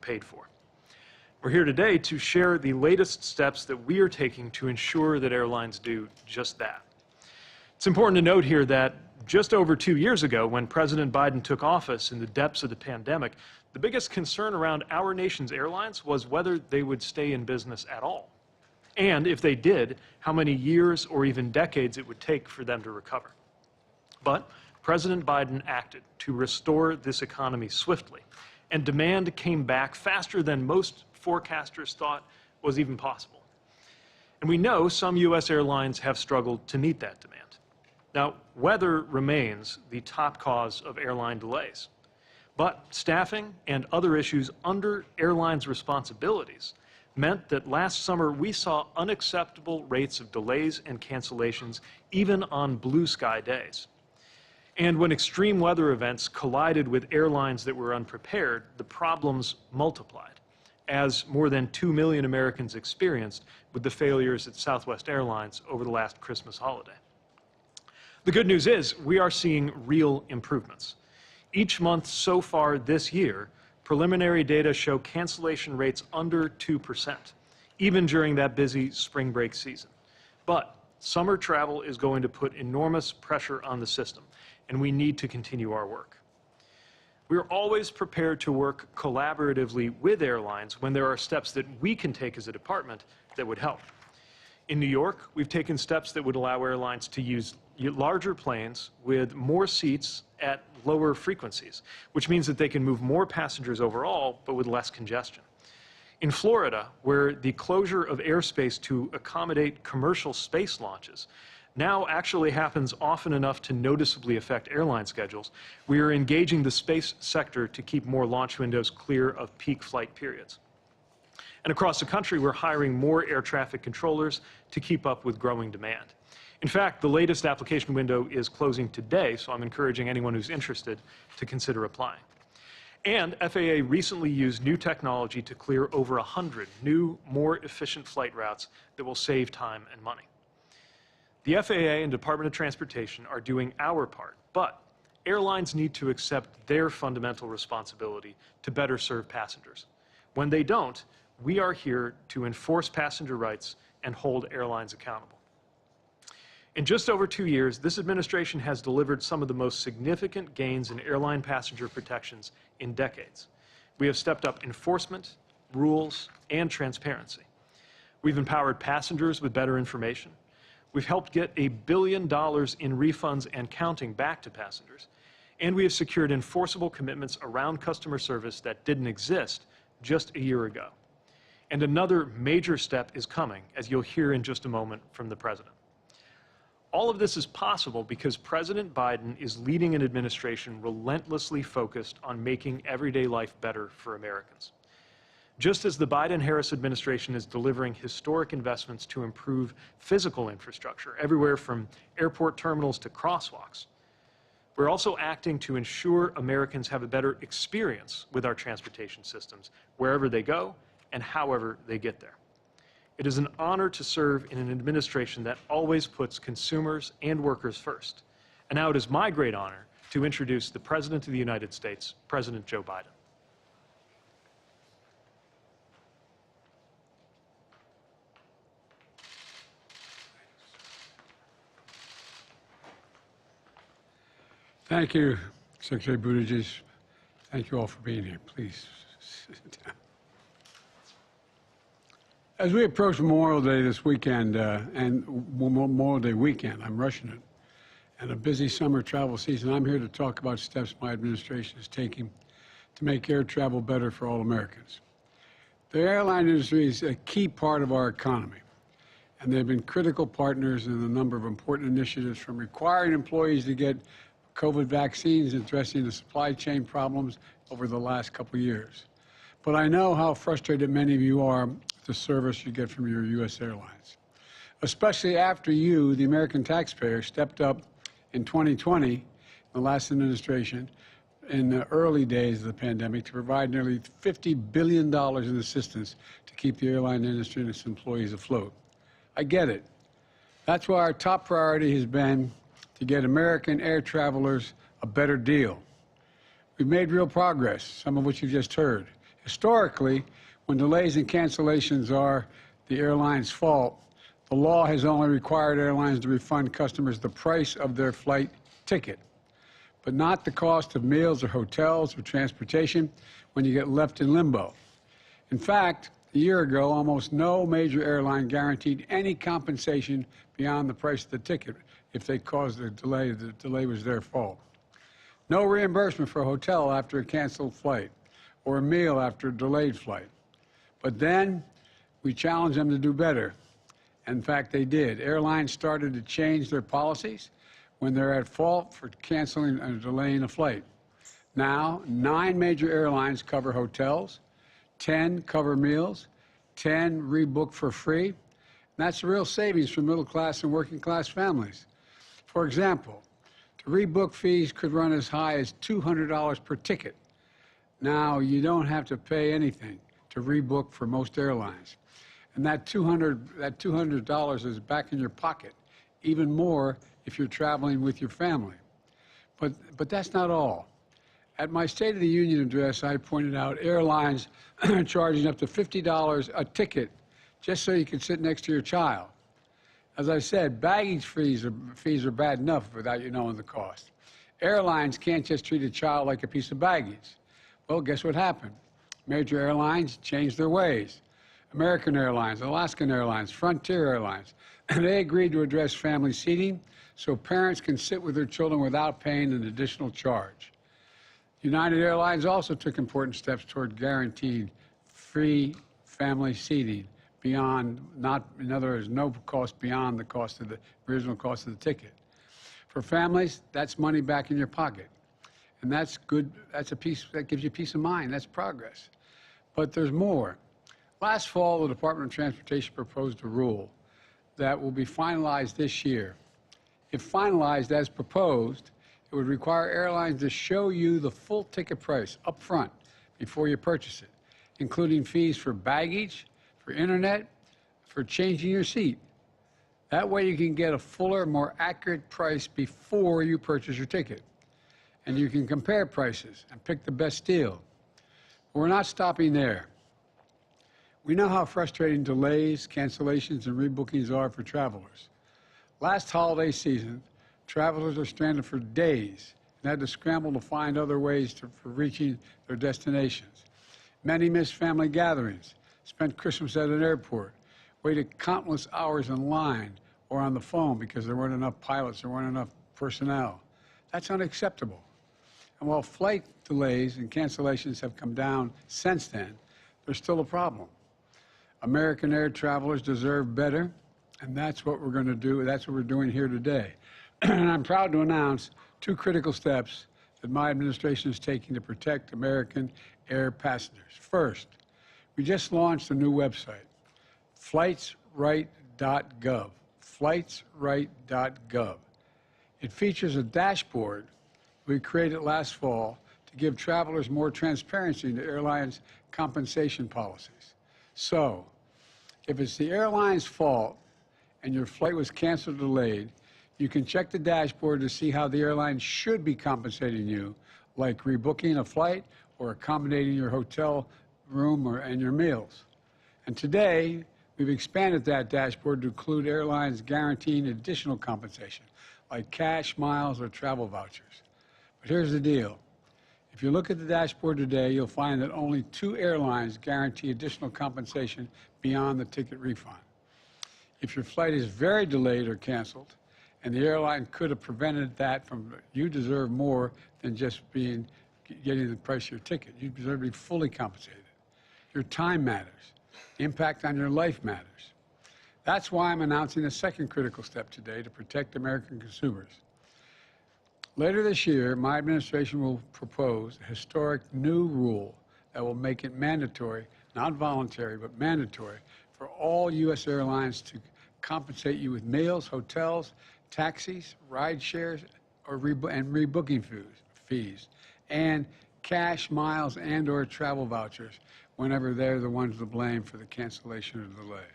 paid for. We're here today to share the latest steps that we are taking to ensure that airlines do just that. It's important to note here that just over 2 years ago, when President Biden took office in the depths of the pandemic, the biggest concern around our nation's airlines was whether they would stay in business at all. And if they did, how many years or even decades it would take for them to recover. But President Biden acted to restore this economy swiftly, and demand came back faster than most forecasters thought was even possible. And we know some U.S. airlines have struggled to meet that demand. Now, weather remains the top cause of airline delays, but staffing and other issues under airlines' responsibilities meant that last summer we saw unacceptable rates of delays and cancellations even on blue sky days. And when extreme weather events collided with airlines that were unprepared, the problems multiplied, as more than 2 million Americans experienced with the failures at Southwest Airlines over the last Christmas holiday. The good news is we are seeing real improvements. Each month so far this year, preliminary data show cancellation rates under 2%, even during that busy spring break season. But summer travel is going to put enormous pressure on the system, and we need to continue our work. We're always prepared to work collaboratively with airlines when there are steps that we can take as a department that would help. In New York, we've taken steps that would allow airlines to use larger planes with more seats at lower frequencies, which means that they can move more passengers overall, but with less congestion. In Florida, where the closure of airspace to accommodate commercial space launches now actually happens often enough to noticeably affect airline schedules, we are engaging the space sector to keep more launch windows clear of peak flight periods. And across the country, we're hiring more air traffic controllers to keep up with growing demand. In fact, the latest application window is closing today, so I'm encouraging anyone who's interested to consider applying. And FAA recently used new technology to clear over 100 new, more efficient flight routes that will save time and money. The FAA and Department of Transportation are doing our part, but airlines need to accept their fundamental responsibility to better serve passengers. When they don't, we are here to enforce passenger rights and hold airlines accountable. In just over 2 years, this administration has delivered some of the most significant gains in airline passenger protections in decades. We have stepped up enforcement, rules, and transparency. We've empowered passengers with better information. We've helped get $1 billion in refunds and counting back to passengers. And we have secured enforceable commitments around customer service that didn't exist just a year ago. And another major step is coming, as you'll hear in just a moment from the President. All of this is possible because President Biden is leading an administration relentlessly focused on making everyday life better for Americans. Just as the Biden-Harris administration is delivering historic investments to improve physical infrastructure, everywhere from airport terminals to crosswalks, we're also acting to ensure Americans have a better experience with our transportation systems, wherever they go and however they get there. It is an honor to serve in an administration that always puts consumers and workers first. And now it is my great honor to introduce the President of the United States, President Joe Biden. Thank you, Secretary Buttigieg. Thank you all for being here. Please sit down. As we approach Memorial Day this weekend, and Memorial Day weekend, I'm rushing it, and a busy summer travel season, I'm here to talk about steps my administration is taking to make air travel better for all Americans. The airline industry is a key part of our economy, and they've been critical partners in a number of important initiatives, from requiring employees to get COVID vaccines and addressing the supply chain problems over the last couple of years. But I know how frustrated many of you are with the service you get from your U.S. airlines, especially after you, the American taxpayer, stepped up in 2020, the last administration, in the early days of the pandemic, to provide nearly $50 billion in assistance to keep the airline industry and its employees afloat. I get it. That's why our top priority has been to get American air travelers a better deal. We've made real progress, some of which you've just heard, Historically, when delays and cancellations are the airline's fault, the law has only required airlines to refund customers the price of their flight ticket, but not the cost of meals or hotels or transportation when you get left in limbo. In fact, a year ago, almost no major airline guaranteed any compensation beyond the price of the ticket if they caused a delay. The delay was their fault. No reimbursement for a hotel after a canceled flight or a meal after a delayed flight. But then we challenged them to do better. In fact, they did. Airlines started to change their policies when they're at fault for canceling or delaying a flight. Now, 9 major airlines cover hotels, 10 cover meals, 10 rebook for free. And that's a real savings for middle-class and working-class families. For example, the rebook fees could run as high as $200 per ticket. Now, you don't have to pay anything to rebook for most airlines. And that $200 is back in your pocket, even more if you're traveling with your family. But that's not all. At my State of the Union address, I pointed out airlines charging up to $50 a ticket just so you could sit next to your child. As I said, baggage fees are bad enough without you knowing the cost. Airlines can't just treat a child like a piece of baggage. Well, guess what happened? Major airlines changed their ways. American Airlines, Alaskan Airlines, Frontier Airlines, they agreed to address family seating so parents can sit with their children without paying an additional charge. United Airlines also took important steps toward guaranteed free family seating beyond, in other words, no cost beyond the cost of the original cost of the ticket. For families, that's money back in your pocket. And that's good, that gives you peace of mind, that's progress. But there's more. Last fall, the Department of Transportation proposed a rule that will be finalized this year. If finalized as proposed, it would require airlines to show you the full ticket price up front before you purchase it, including fees for baggage, for internet, for changing your seat. That way you can get a fuller, more accurate price before you purchase your ticket. And you can compare prices and pick the best deal. But we're not stopping there. We know how frustrating delays, cancellations, and rebookings are for travelers. Last holiday season, travelers are stranded for days and had to scramble to find other ways for reaching their destinations. Many missed family gatherings, spent Christmas at an airport, waited countless hours in line or on the phone because there weren't enough pilots, there weren't enough personnel. That's unacceptable. And while flight delays and cancellations have come down since then, there's still a problem. American air travelers deserve better, and that's what we're going to do. That's what we're doing here today. And I'm proud to announce 2 critical steps that my administration is taking to protect American air passengers. First, we just launched a new website, flightsright.gov, flightsright.gov. It features a dashboard we created last fall to give travelers more transparency into airlines' compensation policies. So, if it's the airline's fault and your flight was canceled or delayed, you can check the dashboard to see how the airline should be compensating you, like rebooking a flight or accommodating your hotel room and your meals. And today, we've expanded that dashboard to include airlines guaranteeing additional compensation, like cash, miles, or travel vouchers. But here's the deal. If you look at the dashboard today, you'll find that only 2 airlines guarantee additional compensation beyond the ticket refund. If your flight is very delayed or canceled, and the airline could have prevented that from, you deserve more than just getting the price of your ticket. You deserve to be fully compensated. Your time matters. The impact on your life matters. That's why I'm announcing a second critical step today to protect American consumers. Later this year, my administration will propose a historic new rule that will make it mandatory, not voluntary, but mandatory, for all U.S. airlines to compensate you with meals, hotels, taxis, ride shares, and rebooking fees, and cash, miles, and/or travel vouchers whenever they're the ones to blame for the cancellation or delay.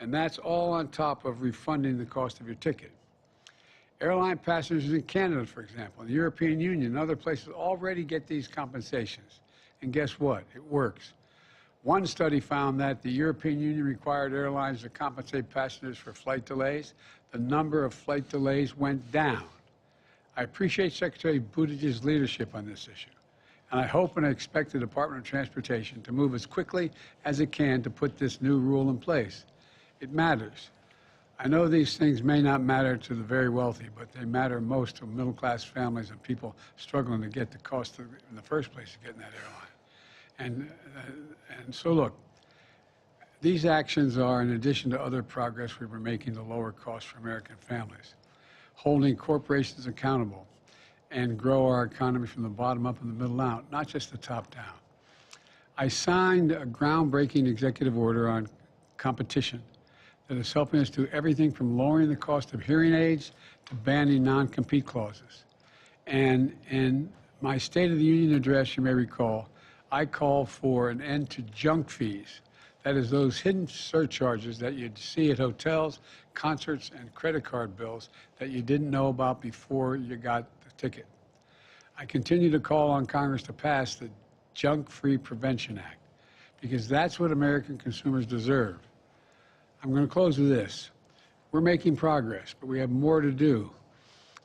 And that's all on top of refunding the cost of your ticket. Airline passengers in Canada, for example, the European Union, and other places already get these compensations. And guess what? It works. One study found that the European Union required airlines to compensate passengers for flight delays. The number of flight delays went down. I appreciate Secretary Buttigieg's leadership on this issue, and I hope and I expect the Department of Transportation to move as quickly as it can to put this new rule in place. It matters. I know these things may not matter to the very wealthy, but they matter most to middle-class families and people struggling to get the cost of, in the first place to get in that airline. And so, look, these actions are in addition to other progress we've been making to lower costs for American families, holding corporations accountable, and grow our economy from the bottom up and the middle out, not just the top down. I signed a groundbreaking executive order on competition that is helping us do everything from lowering the cost of hearing aids to banning non-compete clauses. And in my State of the Union address, you may recall, I called for an end to junk fees. That is, those hidden surcharges that you'd see at hotels, concerts, and credit card bills that you didn't know about before you got the ticket. I continue to call on Congress to pass the Junk-Free Prevention Act, because that's what American consumers deserve. I'm going to close with this. We're making progress, but we have more to do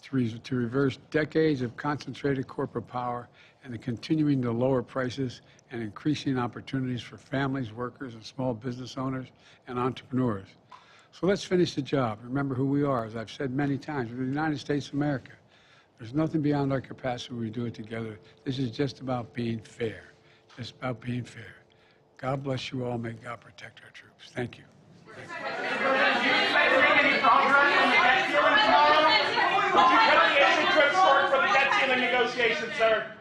to reverse decades of concentrated corporate power and the continuing to lower prices and increasing opportunities for families, workers, and small business owners and entrepreneurs. So let's finish the job. Remember who we are. As I've said many times, we're the United States of America. There's nothing beyond our capacity when we do it together. This is just about being fair. Just about being fair. God bless you all. May God protect our troops. Thank you. Do you guys make any progress on the debt ceiling tomorrow? Would you cut the exit trip short for the debt ceiling negotiations, sir?